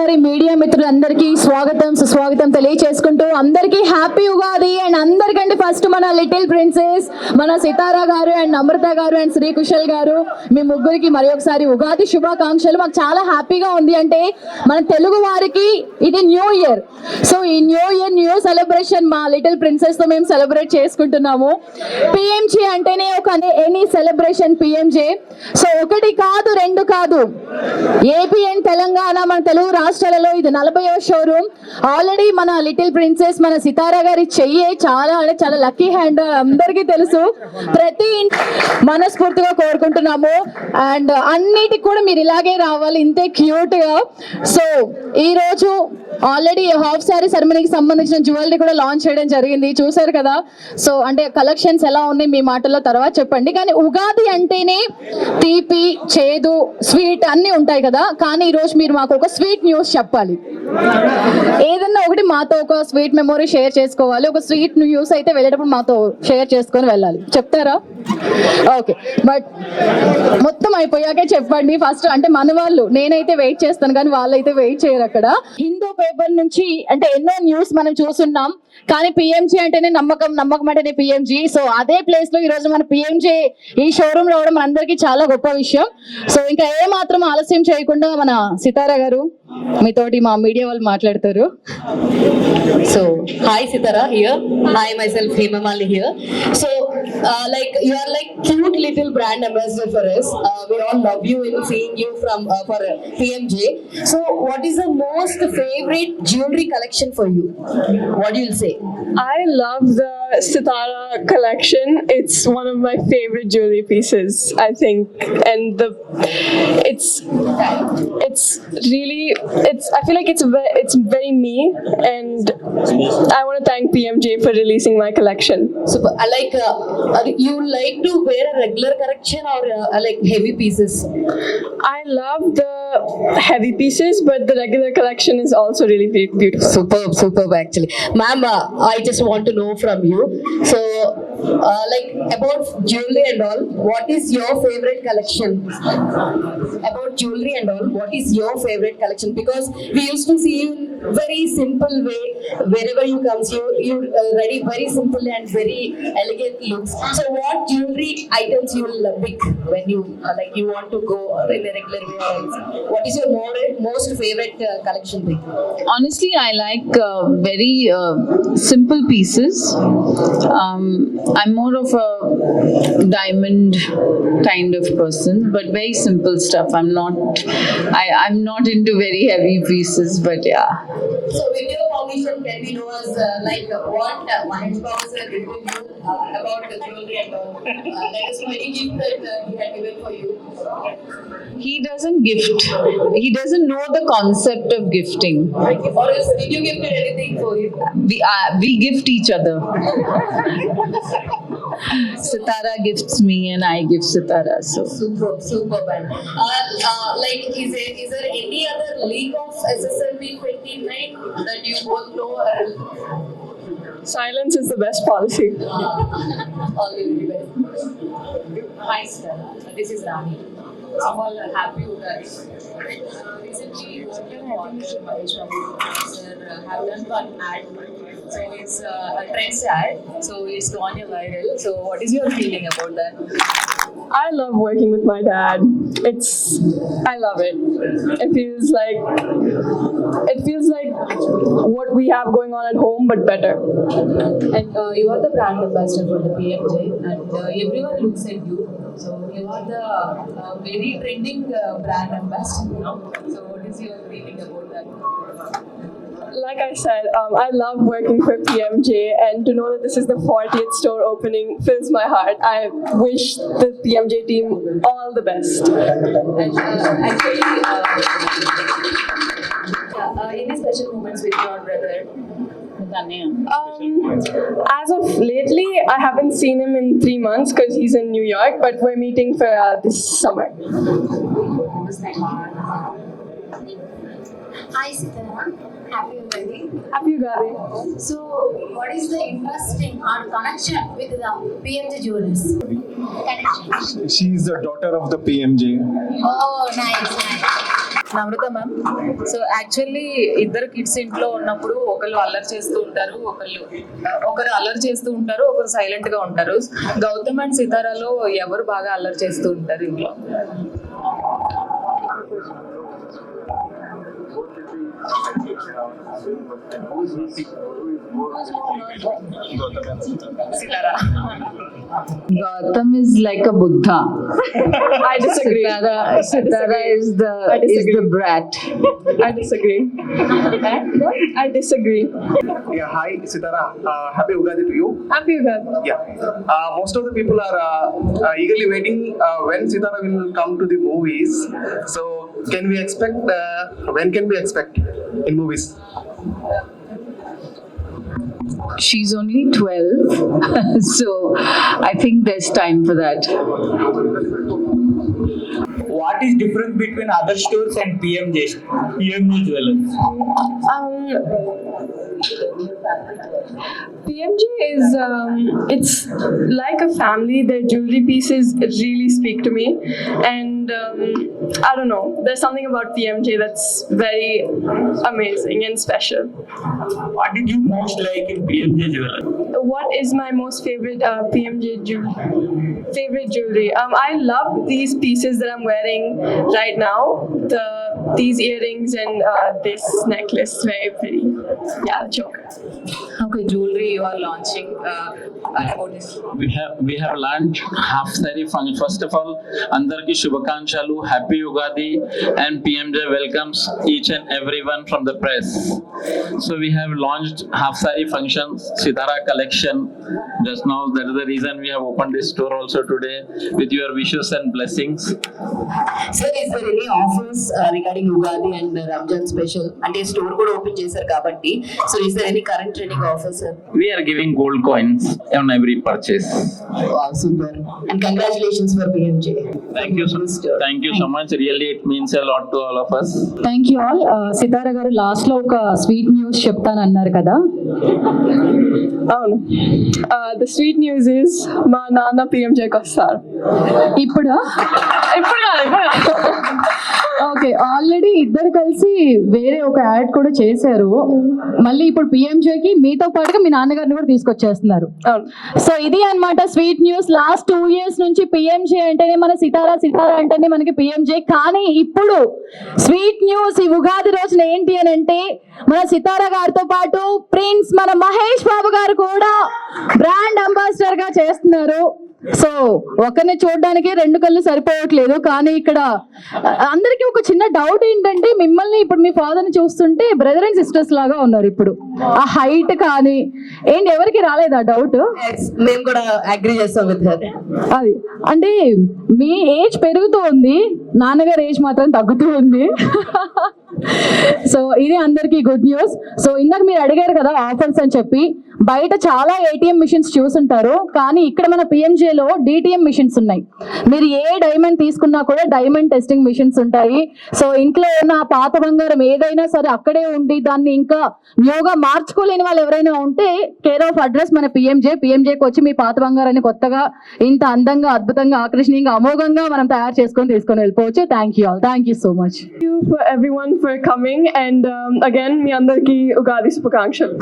మరొకసారి మీడియా మిత్రులందరికీ స్వాగతం సుస్వాగతం తెలియచేసుకుంటూ అందరికీ హ్యాపీ ఉగాది. అండ్ అందరికంటే ఫస్ట్ మన లిటిల్ ప్రిన్సెస్ మన సితారా గారు అండ్ అమృత గారు అండ్ శ్రీ కుశల్ గారు, మీ ముగ్గురికి మరి ఒకసారి ఉగాది శుభాకాంక్షలు. మాకు చాలా హ్యాపీగా ఉంది. అంటే మన తెలుగు వారికి ఇది న్యూ ఇయర్. సో ఈ న్యూ ఇయర్ న్యూ సెలబ్రేషన్ మా లిటిల్ ప్రిన్సెస్ తో మేము సెలబ్రేట్ చేసుకుంటున్నాము. పిఎంజే అంటేనే ఒక ఎనీ సెలబ్రేషన్ పిఎంజే. సో ఒకటి కాదు రెండు కాదు, ఏపీ అండ్ తెలంగాణ మన తెలుగు రాష్ట్రాలలో ఇది 40వ షోరూమ్. ఆల్రెడీ మన లిటిల్ ప్రిన్సెస్ మన సితారా గారి చెయ్యి చాలా అంటే చాలా లక్కీ హ్యాండ్ అందరికీ తెలుసు. ప్రతి మనస్ఫూర్తిగా కోరుకుంటున్నాము. అండ్ అన్నిటికి కూడా మీరు ఇలాగే రావాలి, ఇంతే క్యూట్ గా. సో ఈ రోజు ఆల్రెడీ హాఫ్ సారీ సెరమనీకి సంబంధించిన జ్యువెలరీ కూడా లాంచ్ చేయడం జరిగింది, చూసారు కదా. సో అంటే కలెక్షన్స్ ఎలా ఉన్నాయి మీ మాటల్లో తర్వాత చెప్పండి. కానీ ఉగాది అంటేనే తీపి చేదు స్వీట్ అన్నీ ఉంటాయి కదా. కానీ ఈరోజు మీరు మాకు ఒక స్వీట్ న్యూస్ చెప్పాలి. ఏదన్నా ఒకటి మాతో ఒక స్వీట్ మెమొరీ షేర్ చేసుకోవాలి. ఒక స్వీట్ న్యూస్ అయితే వెళ్ళేటప్పుడు మాతో షేర్ చేసుకొని వెళ్ళాలి, చెప్తారా? ఓకే, బట్ మొత్తం అయిపోయాకే చెప్పండి ఫస్ట్. అంటే మన వాళ్ళు, నేనైతే వెయిట్ చేస్తాను కానీ వాళ్ళైతే వెయిట్ చేయరు. అక్కడ హిందూ పేపర్ నుంచి అంటే ఎన్నో న్యూస్ మనం చూస్తున్నాం, కానీ పిఎంజీ అంటేనే నమ్మకం, నమ్మకం అంటేనే పిఎంజీ. సో అదే ప్లేస్ లో ఈ రోజు మన పిఎంజీ ఈ షోరూమ్ రావడం మనందరికీ చాలా గొప్ప విషయం. సో ఇంకా ఏ మాత్రం ఆలస్యం చేయకుండా మన సితారా గారు మీతోటి మా మీడియా వాళ్ళు మాట్లాడతారు. So, hi Sitara here. Hi myself Hemamali here. So, like you are like cute little brand ambassador for us. We all love you in seeing you from for PMJ. So, what is the most favorite jewelry collection for you? What do you say? I love the Sitara collection. It's one of my favorite jewelry pieces, I think, and it's really I feel like it's very me, and I want to thank PMJ for releasing my collection. Super. You like to wear a regular collection or like heavy pieces? I love the heavy pieces, but the regular collection is also really beautiful. Superb actually. Ma'am, I just want to know from you. So, like about jewelry and all, what is your favorite collection? About jewelry and all, what is your favorite collection? Because we used to see you in very simple way. Wherever you comes, you ready very simple and very elegant looks. So, what jewelry items you will pick when you like you want to go in a regular way? What is your most favorite collection pick? Honestly, I like very simple pieces. I'm more of a diamond kind of person, but very simple stuff. I'm not into very heavy pieces, but yeah. So, with your permission, can we know as like what Mahesh Babu sir did with you about the jewelry and all? Let us know any gift that he had given for you. He doesn't gift. He doesn't know the concept of gifting. Or else, did you gift anything for him? We gift each other. Sitara gifts me and I give Sitara. So Super. Like, is there any other league of SSLV 29 that you both know? Silence is the best policy. All the very best. Hi, sir. This is Rani. I'm all happy with that. Recently, Mahesh Babu sir have done one ad. So it's a trends ad. So it's gone viral. So what is your feeling about that? I love working with my dad. I love it. It feels like what we have going on at home, but better. And you are the brand ambassador for the PMJ, and everyone looks at you. So you are the very trending brand ambassador now. So what is your feeling about that? Like I said, I love working for PMJ, and to know that this is the 40th store opening fills my heart. I wish the PMJ team all the best. And actually, any special moments with your brother? As of lately, I haven't seen him in 3 months because he's in New York, but we're meeting for this summer. Hi Sitara, happy Ugadi. Happy Ugadi. So, what is the interesting or connection with the PMJ Jewelers? Connection. She is the daughter of the PMJ. Oh, nice. Namrata ma'am. So actually ఇద్దరు kids ఇంట్లో ఉన్నప్పుడు ఒకరు అల్లరి చేస్తూ ఉంటారు, ఒకరు అల్లరి చేస్తూ ఉంటారు, ఒకరు సైలెంట్ గా ఉంటారు. గౌతమ్ అండ్ సితారాలో ఎవరు బాగా అల్లరి చేస్తూ ఉంటారు ఇంట్లో? సితారా. Gautam is like a Buddha. I disagree. Sitara is the brat. I disagree. I disagree. Yeah, hi Sitara. Happy Ugadi to you. Happy Ugadi. Yeah. Most of the people are eagerly waiting when Sitara will come to the movies. So, can we expect? When can we expect in movies? She's only 12, so I think there's time for that. What is difference between other stores and PMJ Jewelers? PMJ is it's like a family. Their jewelry pieces really speak to me, and I don't know. There's something about PMJ that's very amazing and special. What did you most like in PMJ Jewelers? What is my most favorite favorite jewelry? I love these pieces that I'm wearing right now. These earrings and this necklace, very pretty. Yeah, the choker. Okay, jewelry you are launching. About this. We have launched half saree function. First of all, andarki shubhakankshalu, happy Ugadi, and PMJ welcomes each and everyone from the press. So we have launched half saree function, Sitara collection. Just now, that is the reason we have opened this store also today with your wishes and blessings. Sir, is there any offers regarding Ugadi and Ramjan special? అంటే store కూడా open చేశారు కాబట్టి, so is there any current trending offers, sir? We are giving gold coins on every purchase. Wow, super. And congratulations for PMJ. Thank you so much. Really, it means a lot to all of us. Thank you all. Sitara గారు last లో ఒక sweet news చెప్తానన్నారు కదా. అవును. The sweet news is మా నాన్న PMJకి వస్తారు. ఇప్పుడు ఇప్పుడు కాదు. ఓకే, ఆల్రెడీ ఇద్దరు కలిసి వేరే ఒక యాడ్ కూడా చేశారు. మళ్ళీ ఇప్పుడు పిఎంజేకి మీతో పాటుగా మీ నాన్నగారిని కూడా తీసుకొచ్చేస్తున్నారు. అవును. సో ఇది అన్నమాట స్వీట్ న్యూస్. లాస్ట్ 2 years నుంచి పిఎంజే అంటేనే మన సితారా అంటేనే మనకి పిఎంజే. కానీ ఇప్పుడు స్వీట్ న్యూస్ ఈ ఉగాది రోజున ఏంటి అని అంటే, మన సితారా గారితో పాటు ప్రిన్స్ మన మహేష్ బాబు గారు కూడా బ్రాండ్ అంబాసిడర్ గా చేస్తున్నారు. సో ఒకరిని చూడడానికి 2 కళ్ళు సరిపోవట్లేదు. కానీ ఇక్కడ అందరికీ ఒక చిన్న డౌట్ ఏంటంటే, మిమ్మల్ని ఇప్పుడు మీ ఫాదర్ని చూస్తుంటే బ్రదర్ అండ్ సిస్టర్స్ లాగా ఉన్నారు. ఇప్పుడు ఆ హైట్ కానీ ఏంటి, ఎవరికి రాలేదా డౌట్? మేము కూడా అగ్రీ చేస్తాం విత్ హర్. అది అంటే మీ ఏజ్ పెరుగుతూ ఉంది, నాన్నగారు ఏజ్ మాత్రం తగ్గుతూ ఉంది. సో ఇది అందరికీ గుడ్ న్యూస్. సో ఇందాక మీరు అడిగారు కదా ఆఫర్స్ అని చెప్పి, బయట చాలా ఏటీఎం మిషన్స్ చూసుంటారు, కానీ ఇక్కడ మన పిఎంజేలో డిటిఎం మిషన్స్ ఉన్నాయి. మీరు ఏ డైమండ్ తీసుకున్నా కూడా డైమండ్ టెస్టింగ్ మిషన్స్ ఉంటాయి. సో ఇంట్లో ఉన్న ఆ పాత బంగారం ఏదైనా సరే అక్కడే ఉండి దాన్ని ఇంకా న్యూగా మార్చుకోలేని వాళ్ళు ఎవరైనా ఉంటే కేర్ ఆఫ్ అడ్రస్ మన పిఎంజేకి వచ్చి మీ పాత బంగారాన్ని కొత్తగా ఇంత అందంగా, అద్భుతంగా, ఆకర్షణీయంగా, అమోఘంగా మనం తయారు చేసుకొని తీసుకొని వెళ్ళిపోవచ్చు. Thank you all. Thank you so much. Thank you for everyone for coming, and again మీ అందరికీ ఉగాది శుభాకాంక్షలు.